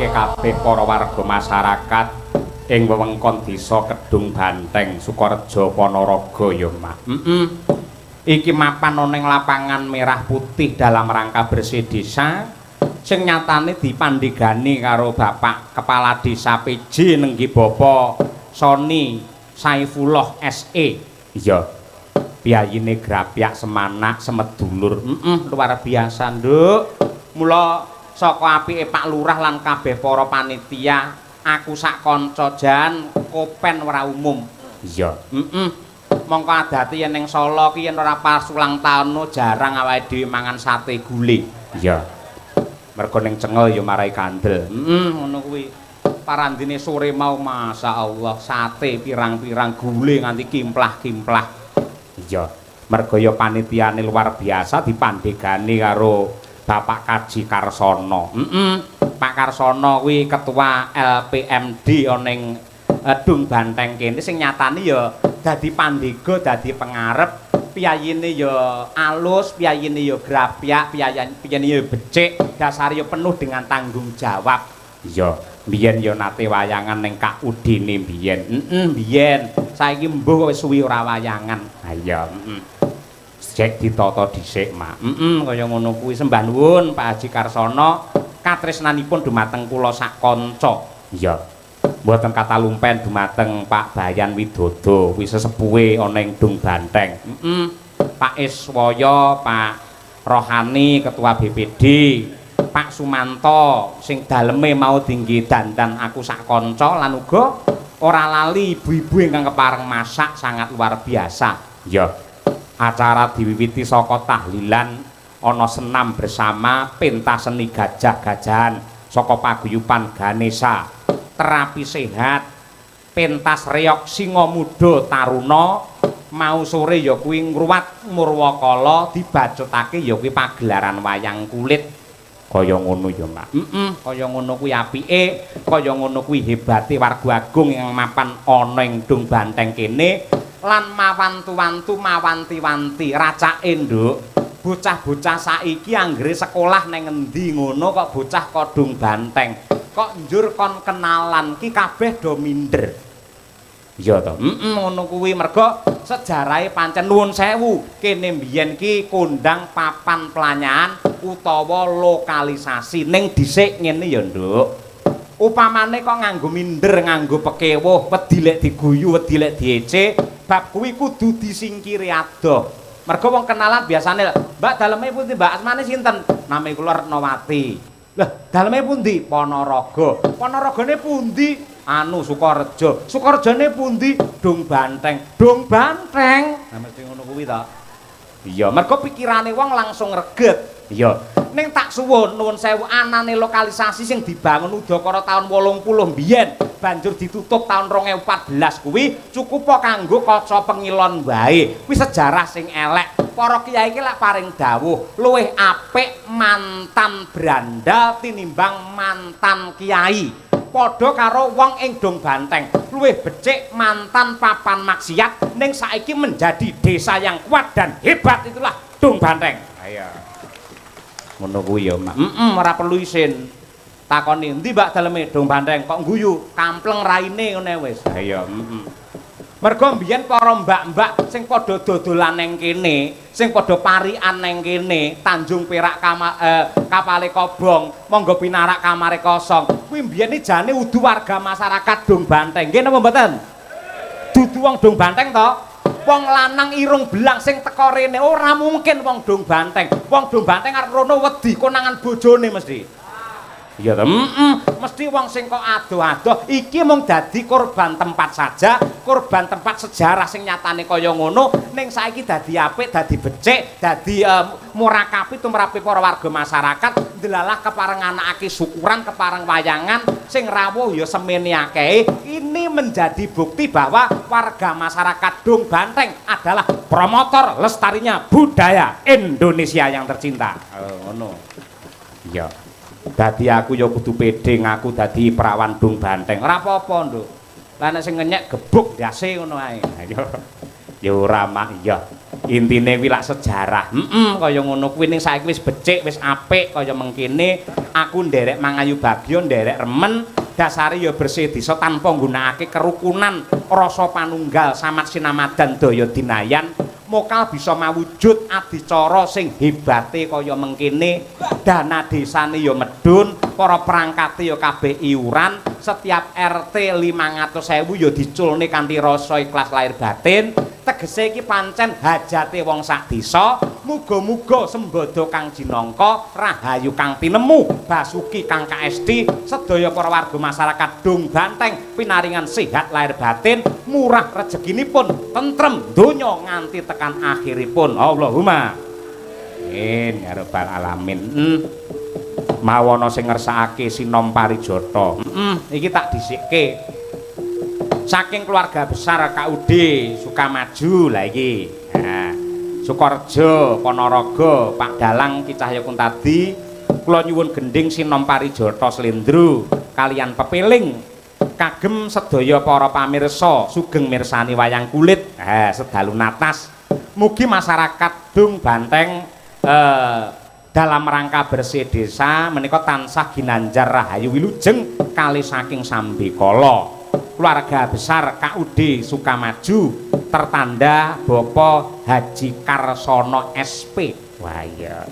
ngetutake kabeh para warga masyarakat ing wewengkon desa Kedung Banteng Sukorejo Ponorogo ya Mak. Iki mapan ana ing lapangan merah putih dalam rangka bersih desa sing nyatane dipandhegani karo Bapak Kepala Desa PJ Nenggi Bapa Soni Saifullah SE. Iya. Piyayine grapyak semanak semedulur. Luar biasa, Nduk. Mula saka apike Pak Lurah lan kabeh para panitia, aku sak kanca jan kopen ora umum. Iya. Mongko adate yen ning Solo ki yen ora pas ulang taun jarang awake dhewe mangan sate gule. Iya. Mergo ning Cengel ya marai kandel. Ngono kuwi. Parandine sore mau masyaallah sate pirang-pirang gule nganti kimplah-kimplah. Iya. Mergo ya panitiane luar biasa dipandhegani karo Bapak Kaji Karsono. Pak Karsono kuwi ketua LPMD ana ning Dung Banteng kene sing nyatane ya dadi pandega, dadi pengarep, piyayine ya alus, piyayine ya grapyak, piyayine ya becik, dasare ya penuh dengan tanggung jawab. Iya, biyen ya nate wayangan ning KUD-ne biyen. Biyen. Saiki mbuh wis suwi ora wayangan. Ha iya, Cek ditata dhisik, Mak. Kaya ngono kuwi sembah nuwun Pak Haji Karsono, katresnanipun dumateng kula sak kanca. Iya. Mboten kata lumpen dumateng Pak Bayan Widodo, kuwi sesepuhe ana ing Dung Banteng. Pak Iswaya, Pak Rohani ketua BPD, Pak Sumanto sing daleme mau tinggi dandan aku sak kanca lan uga ora lali ibu-ibu ingkang kepareng masak sangat luar biasa. Ya. Acara diwiwiti saka tahlilan ana senam bersama pentas seni gajah-gajahan saka paguyuban Ganesha. Terapi sehat, pentas reok singa muda taruna, mau sore ya kuwi ngruwat Murwakala dibacutake ya kuwi pagelaran wayang kulit. Kaya ngono ya, Mak. Kaya ngono kuwi apike, kaya ngono kuwi hebate warga agung yang mapan ana ing Dung Banteng kene lan mawantu-wantu mawanti-wanti racake, Nduk. Bocah-bocah saiki anggere sekolah ning endi ngono kok bocah kok Dung Banteng. Kok njur kon kenalan ki kabeh do minder. Iya to. Ngono kuwi mergo sejarahe pancen nuwun sewu. Kene mbiyen ki kondang papan pelanyahan utawa lokalisasi ning dhisik ngene ya, Nduk. Upamane kok nganggo minder, nganggo pekewuh, wedi lek diguyu, wedi lek diece, bab kuwi kudu disingkiri adoh. Mergo wong kenalan biasane, Mbak daleme pundi, Mbak asmane sinten? Name kula Retnowati. Lah, daleme pundi? Ponorogo. Ponorogone pundi? Anu Sukorejo. Sukorejone pundi? Dung Banteng. Dung Banteng. Nah mesti ngono kuwi ta. Iya, mergo pikirane wong langsung reget. Iya. Ning tak suwun nuwun sewu anane lokalisasi sing dibangun udakara taun 80 mbiyen banjur ditutup taun 2014 kuwi cukup kanggo kaca pengilon wae. Kuwi sejarah sing elek. Para kiai iki lak paring dawuh, luwih apik mantan brandal tinimbang mantan kiai. Padha karo wong ing Dung Banteng, luwih becik mantan papan maksiat ning saiki menjadi desa yang kuat dan hebat itulah Dung Banteng. Ayo. Ngono kuwi ya, Mak. Ora perlu isin. Takoni, "Endi Mbak daleme Dung Banteng?" Kok guyu, "Kampleng raine ngene wis." Ha iya, Mergo mbiyen para mbak-mbak sing padha dodolan ning kene, sing padha parikan ning kene, Tanjung Perak kapale kobong, monggo pinarak kamare kosong. Kuwi mbiyen iki jane udu warga masyarakat Dung Banteng. Nggih napa mboten? Dudu wong Dung Banteng to? Wong lanang irung belang sing teko rene ora mungkin wong Dung Banteng. Wong Dung Banteng arep rono wedi konangan bojone mesti. Iya to, mesti wong sing kok adoh-adoh iki mung dadi korban tempat saja, korban tempat sejarah sing nyatane kaya ngono, ning saiki dadi apik, dadi becik, dadi murakapi tumrape para warga masyarakat, ndelalah kepareng anakake syukuran, kepareng wayangan sing rawuh ya semene akeh. Ini menjadi bukti bahwa warga masyarakat Dung Banteng adalah promotor lestarinya budaya Indonesia yang tercinta. Ngono. Iya. Dadi aku ya kudu pede ngaku dadi perawan Dung Banteng. Ora apa-apa, Nduk. Lah nek sing ngenyek gebuk ndase ngono ae. Ya ora mak iya. intine kuwi lak sejarah. Kaya ngono kuwi ning saiki wis becik, wis apik kaya mengkene. Aku nderek Mangayu Bagyo, nderek remen. Dasare ya bersih desa tanpa nggunakake kerukunan, rasa panunggal, samat sinamadan daya dinayan. Mokal bisa mawujud adicara sing hebate kaya mengkene. Dana desane ya medhun, para perangkate ya kabeh iuran. Setiap RT 500.000 ya diculne kanthi rasa ikhlas lahir batin. Tegese iki pancen hajate wong sak desa. Muga-muga sembada kang jinangka, rahayu kang tinemu, basuki kang kaesti, sedaya para warga masyarakat Dung Banteng pinaringan sehat lahir batin, murah rezekinipun, tentrem donya nganti tekan akhiripun. Allahumma amin ya rabbal alamin. Mawana sing ngersakake Sinom Parijata. Iki tak dhisikke. Saking keluarga besar KUD Sukamaju lah iki. Nah, Sukorejo, Ponorogo, Pak Dalang Ki Cahyakuntadi, kula nyuwun gending Sinom Parijata Slendro kalian pepiling kagem sedaya para pamirsa sugeng mirsani wayang kulit. Sedalu natas. Mugi masyarakat Dung Banteng dalam rangka bersih desa menika tansah ginanjar rahayu wilujeng kali saking sambikala. Keluarga besar KUD Sukamaju tertanda Bapak Haji Karsono SP. Wah iya.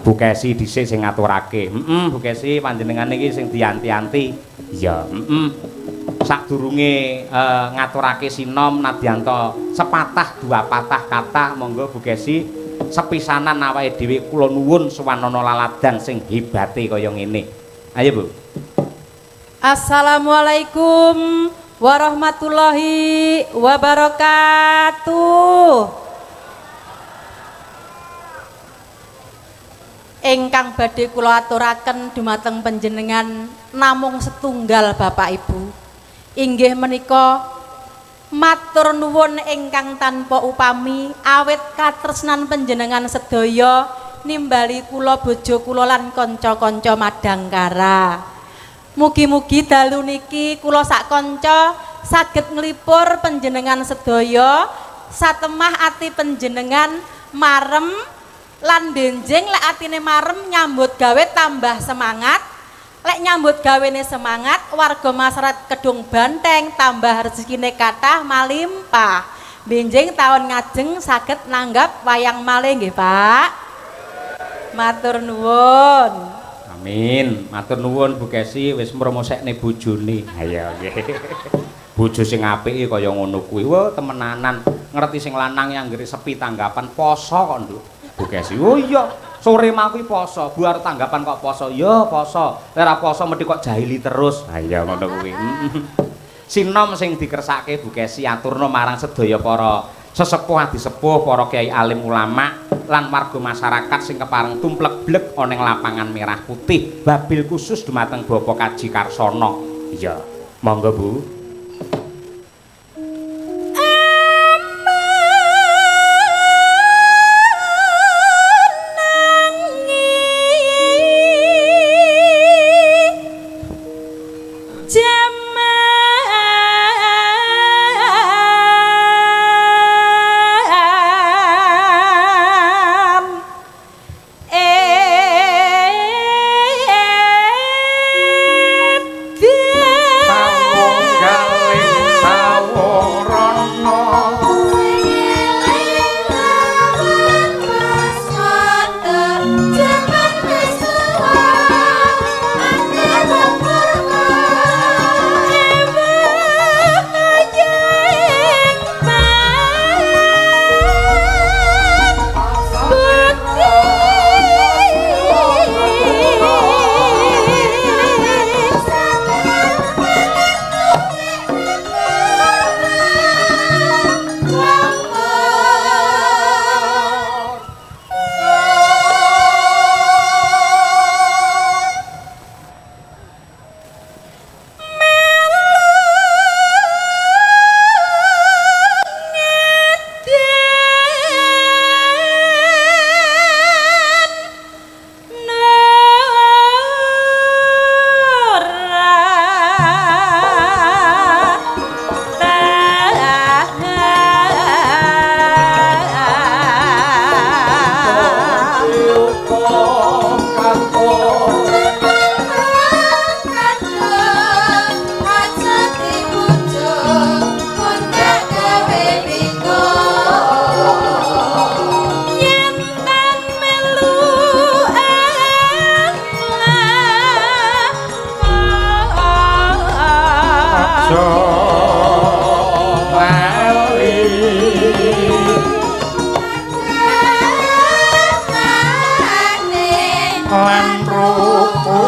Bu Kesi dhisik sing ngaturake. Bu Kesi panjenengan iki sing dianti-anti. Iya, Sadurunge ngaturake sinom nadyanto sepatah dua patah kata monggo Bu Kesi sepisanan awake dhewe kula nuwun suwanana laladan sing hebate kaya ngene. Ayo Bu. Assalamualaikum warahmatullahi wabarakatuh. Ingkang badhe kula aturaken dumateng panjenengan namung setunggal Bapak Ibu. Inggih menika matur nuwun ingkang tanpa upami awit katresnan panjenengan sedaya nimbali kula bojo kula lan kanca-kanca madangkara. Mugi-mugi dalu niki kula sak kanca saged nglipur panjenengan sedaya satemah ati panjenengan marem lan benjing lek atine marem nyambut gawe tambah semangat, lek nyambut gawene semangat warga masyarakat Kedung Banteng tambah rezekine kathah malimpah. Benjing tahun ngajeng saged nanggap wayang malih nggih Pak. Matur nuwun. Amin. Matur nuwun Bu Kesi wis mromosekne bojone. Ayo nggih. Bojo sing apik kaya ngono kuwi. Wah, temenanan. Ngerti sing lanang yang nggih sepi tanggapan poso kok, Nduk. Bu Kesi. Oh iya, sore mau kuwi poso. Bu arep tanggapan kok poso. Ya, poso. Ora poso mesti kok jahili terus. Ha iya ngono kuwi. Sinom sing dikersake Bu Kesi aturna marang sedaya para sesepuh adisepuh, para kiai alim ulama lan warga masyarakat sing kepareng tumplek-blek ana ing lapangan merah putih babil khusus dumateng Bapak Kaji Karsono. Iya, monggo Bu. lan rupa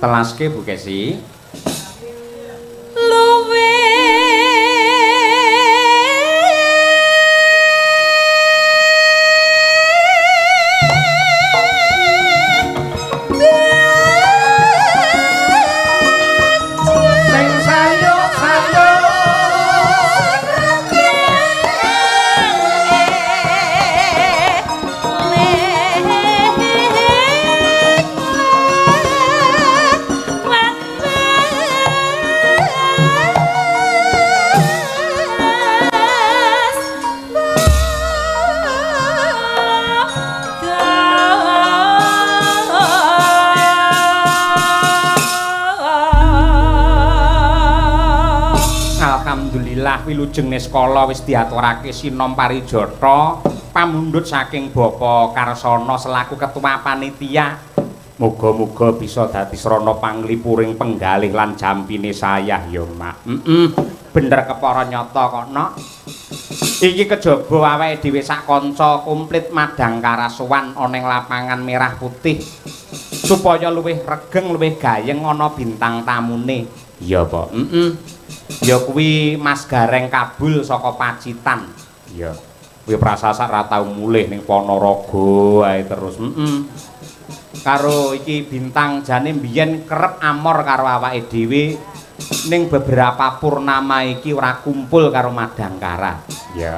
telaske Bu Kesi. Alhamdulillah wilujeng niskala wis diaturake sinom parijata pamundhut saking Bapa Karsana selaku ketua panitia. Muga-muga bisa dadi srana panglipuring penggalih lan jampine sayah ya, Mak. Bener kepara nyata kok, Nok. Iki kejaba awake dhewe sak kanca komplit madang karasuwan ana ing lapangan merah putih supaya luwih regeng, luwih gayeng ana bintang tamune. Iya, Pak. Ya kuwi Mas Gareng Kabul saka Pacitan. Iya. Kuwi prasasat ra tau mulih ning Ponorogo ae terus. Karo iki bintang jane mbiyen kerep amor karo awake dhewe ning beberapa purnama iki ora kumpul karo Madangkara. Ya.